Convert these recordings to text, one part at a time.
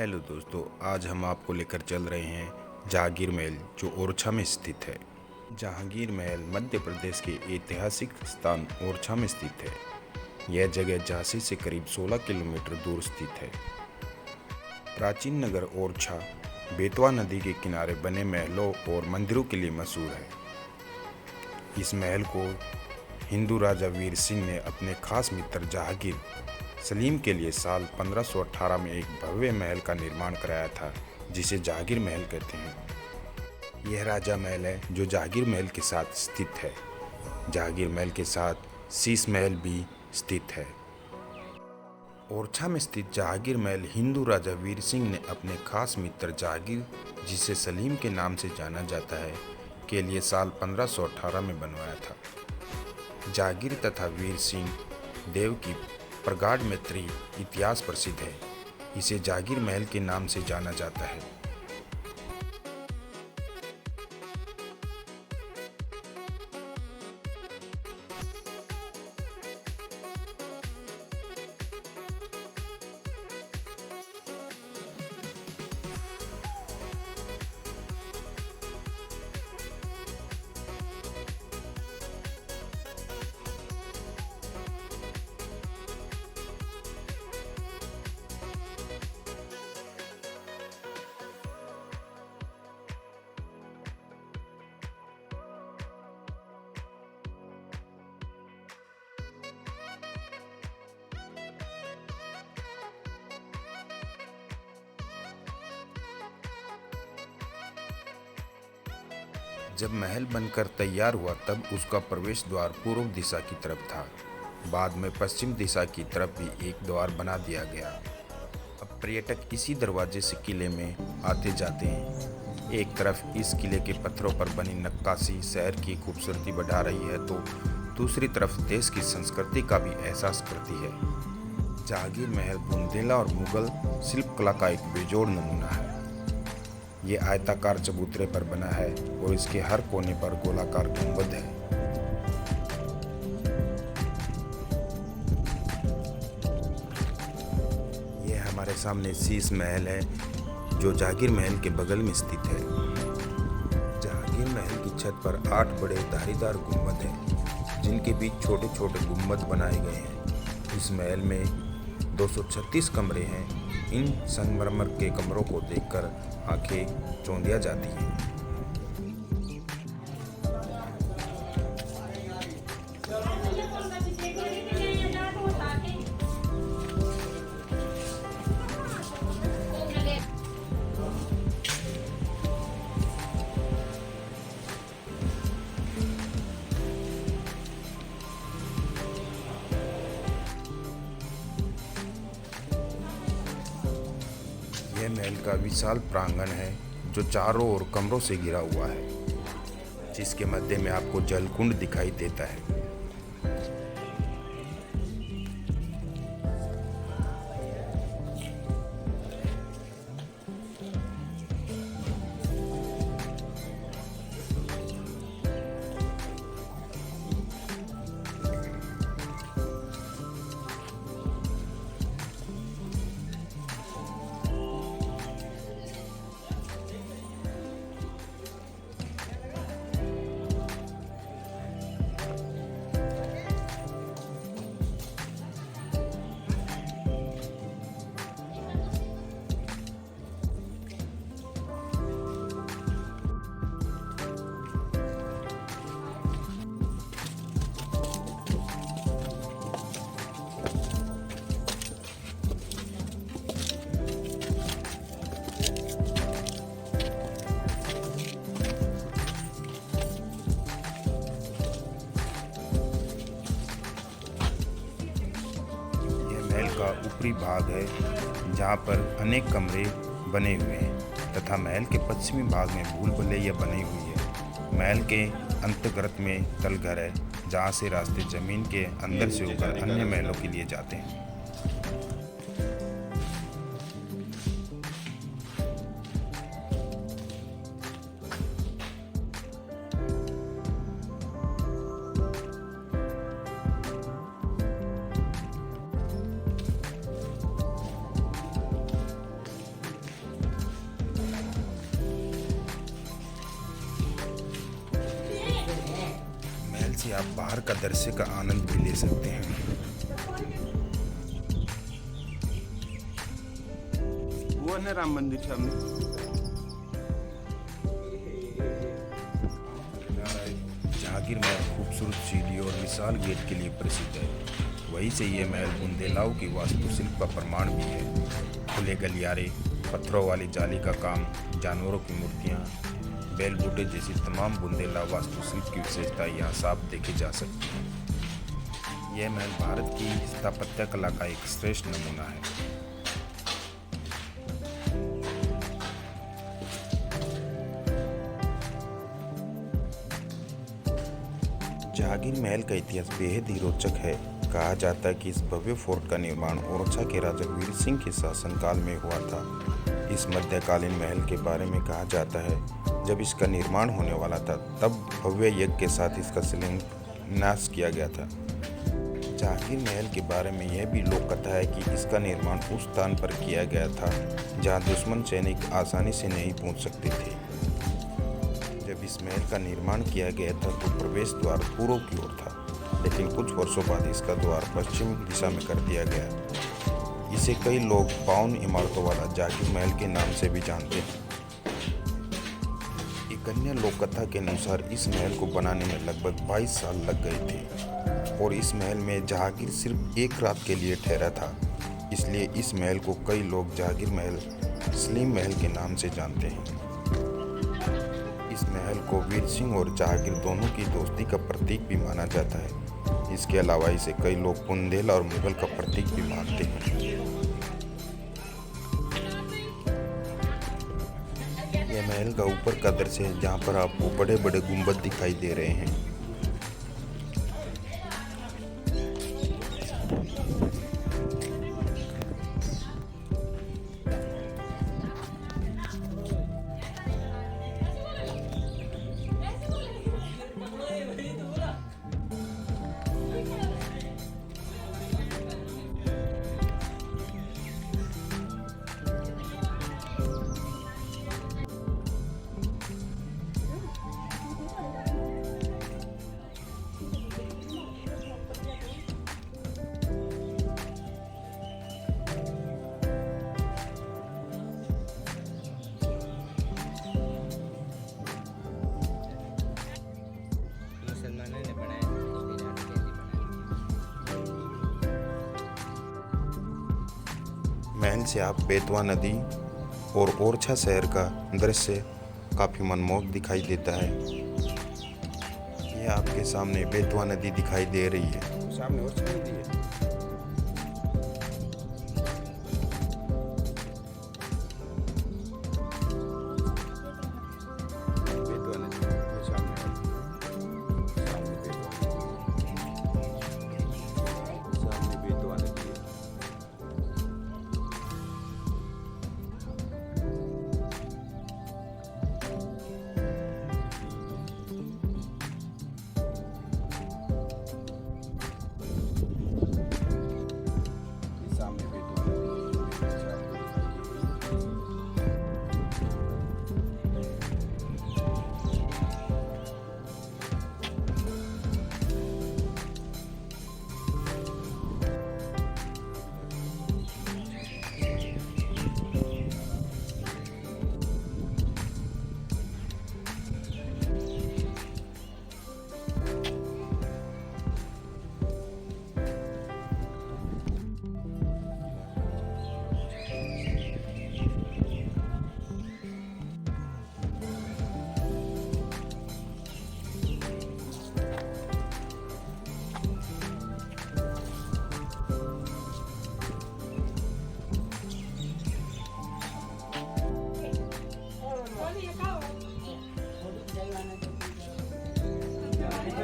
Hello दोस्तों, आज हम आपको लेकर चल रहे हैं जहांगीर महल जो ओरछा में स्थित है। जहांगीर महल मध्य प्रदेश के ऐतिहासिक स्थान ओरछा में स्थित है। यह जगह झांसी से करीब 16 किलोमीटर दूर स्थित है। प्राचीन नगर ओरछा बेतवा नदी के किनारे बने महलों और मंदिरों के लिए मशहूर है। इस महल को हिंदू राजा वीर सिंह ने अपने खास मित्र जहांगीर सलीम के लिए साल 1518 में एक भव्य महल का निर्माण कराया था, जिसे जहांगीर महल कहते हैं। यह राजा महल है जो जहांगीर महल के साथ स्थित है। जहांगीर महल के साथ शीश महल भी स्थित है। ओरछा में स्थित जहांगीर महल हिंदू राजा वीर सिंह ने अपने खास मित्र जहांगीर, जिसे सलीम के नाम से जाना जाता है, के लिए साल 1518 में बनवाया था। जहांगीर तथा वीर सिंह देव की प्रगाढ़ मैत्री इतिहास प्रसिद्ध है। इसे जहांगीर महल के नाम से जाना जाता है। जब महल बनकर तैयार हुआ तब उसका प्रवेश द्वार पूर्व दिशा की तरफ था। बाद में पश्चिम दिशा की तरफ भी एक द्वार बना दिया गया। अब पर्यटक इसी दरवाजे से किले में आते जाते हैं। एक तरफ इस किले के पत्थरों पर बनी नक्काशी शहर की खूबसूरती बढ़ा रही है, तो दूसरी तरफ देश की संस्कृति का भी एहसास करती है। जहांगीर महल बुंदेला और मुगल शिल्पकला का एक बेजोड़ नमूना है। ये आयताकार चबूतरे पर बना है और इसके हर कोने पर गोलाकार गुंबद है। ये हमारे सामने शीश महल है जो जहांगीर महल के बगल में स्थित है। जहांगीर महल की छत पर 8 बड़े धारीदार गुंबद हैं, जिनके बीच छोटे छोटे गुंबद बनाए गए हैं। इस महल में 236 कमरे हैं। इन संगमरमर के कमरों को देखकर आंखें चौंधिया जाती हैं। यह महल का विशाल प्रांगण है जो चारों ओर कमरों से घिरा हुआ है, जिसके मध्य में आपको जलकुंड दिखाई देता है। महल का ऊपरी भाग है जहाँ पर अनेक कमरे बने हुए हैं तथा महल के पश्चिमी भाग में भूल भुलैया बनी हुई है। महल के अंतर्गत में तलघर है, जहाँ से रास्ते जमीन के अंदर से होकर अन्य महलों के लिए जाते हैं। आप बाहर का दृश्य का आनंद भी ले सकते हैं। वो है राम मंदिर सामने। जहांगीर महल खूबसूरत सीढ़ी और विशाल गेट के लिए प्रसिद्ध है। वहीं से ये महल बुंदेलाव की वास्तुशिल्प का प्रमाण भी है। खुले गलियारे, पत्थरों वाली जाली का काम, जानवरों की मूर्तियाँ, बैल बूटे जैसी तमाम बुंदेला वास्तुशिल्प की विशेषता यहाँ साफ देखी जा सकती है। यह महल भारत की स्थापत्य कला का एक श्रेष्ठ नमूना है। जहांगीर महल का इतिहास बेहद ही रोचक है। कहा जाता है कि इस भव्य फोर्ट का निर्माण ओरछा के राजा वीर सिंह के शासनकाल में हुआ था। इस मध्यकालीन महल के बारे में कहा जाता है, जब इसका निर्माण होने वाला था तब भव्य यज्ञ के साथ इसका शिलान्यास किया गया था। जहांगीर महल के बारे में यह भी लोक कथा है कि इसका निर्माण उस स्थान पर किया गया था जहां दुश्मन सैनिक आसानी से नहीं पहुंच सकते थे। जब इस महल का निर्माण किया गया था तो प्रवेश द्वार पूर्व की ओर था, लेकिन कुछ वर्षों बाद इसका द्वार पश्चिम दिशा में कर दिया गया। इसे कई लोग 52 इमारतों वाला जहांगीर महल के नाम से भी जानते हैं। एक अन्य लोक कथा के अनुसार इस महल को बनाने में लगभग 22 साल लग गए थे और इस महल में जहांगीर सिर्फ एक रात के लिए ठहरा था। इसलिए इस महल को कई लोग जहांगीर महल, सलीम महल के नाम से जानते हैं। इस महल को वीर सिंह और जहांगीर दोनों की दोस्ती का प्रतीक भी माना जाता है। इसके अलावा इसे कई लोग बुंदेला और मुगल का प्रतीक भी मानते हैं। यह महल का ऊपर का दृश्य है जहाँ पर आपको बड़े बड़े गुंबद दिखाई दे रहे हैं। महल से आप बेतवा नदी और ओरछा शहर का दृश्य काफ़ी मनमोहक दिखाई देता है। यह आपके सामने बेतवा नदी दिखाई दे रही है। सामने ओरछा नदी है। बेतवा नदी है सामने। सामने बेतवा नदी है।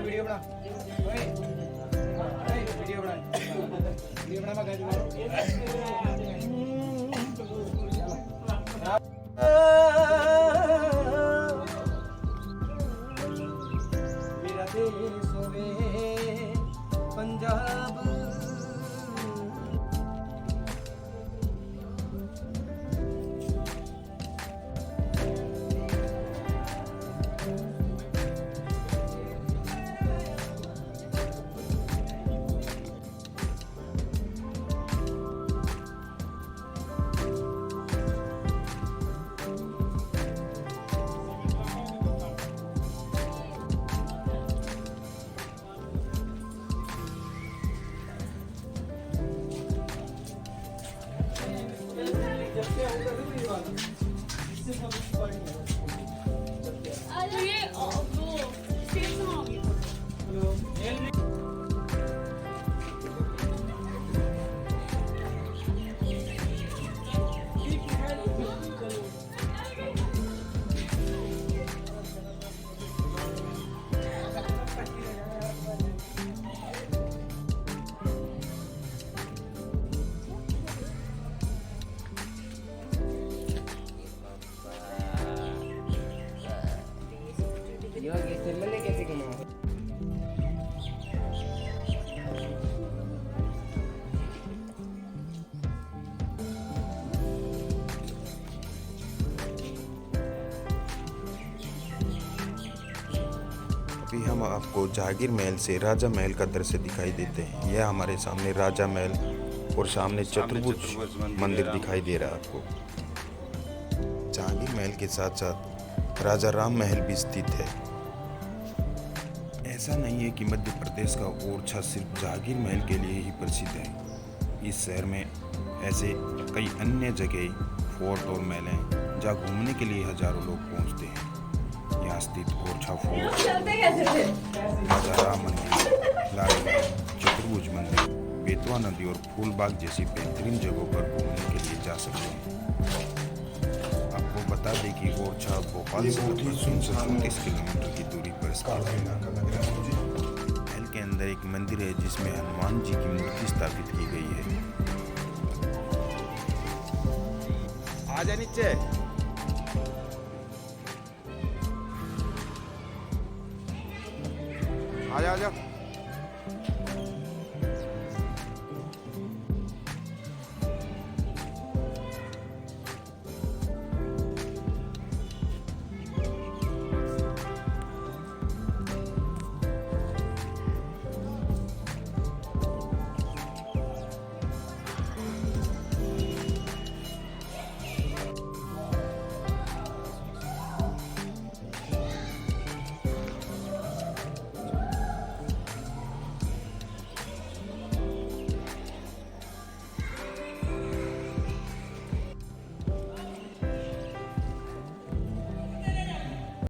वीडियो बना, वीडियो बना, वीडियो बना। मेरा देश होवे पंजाब, ये वो स्टेज होगी। कैसे कमाओ? अभी हम आपको जहांगीर महल से राजा महल का दृश्य दिखाई देते हैं। यह हमारे सामने राजा महल और सामने चतुर्भुज मंदिर दिखाई दे रहा है आपको। जहांगीर महल के साथ साथ राजा राम महल भी स्थित है। ऐसा नहीं है कि मध्य प्रदेश का ओरछा सिर्फ जहांगीर महल के लिए ही प्रसिद्ध है। इस शहर में ऐसे कई अन्य जगह फोर्ट और महल हैं जहाँ घूमने के लिए हजारों लोग पहुँचते हैं। यहाँ स्थित ओरछा फोर्ट, राजा राम मंदिर, लाल महल, चतुर्भुज मंदिर, बेतवा नदी और फूलबाग जैसी बेहतरीन जगहों पर घूमने के लिए जा सकते हैं। आपको बता दें कि ओरछा भोपाल से लगभग 334 किलोमीटर की दूरी पर स्थित है। महल के अंदर एक मंदिर है जिसमें हनुमान जी की मूर्ति स्थापित की गई है। आजा नीचे। आजा आजा।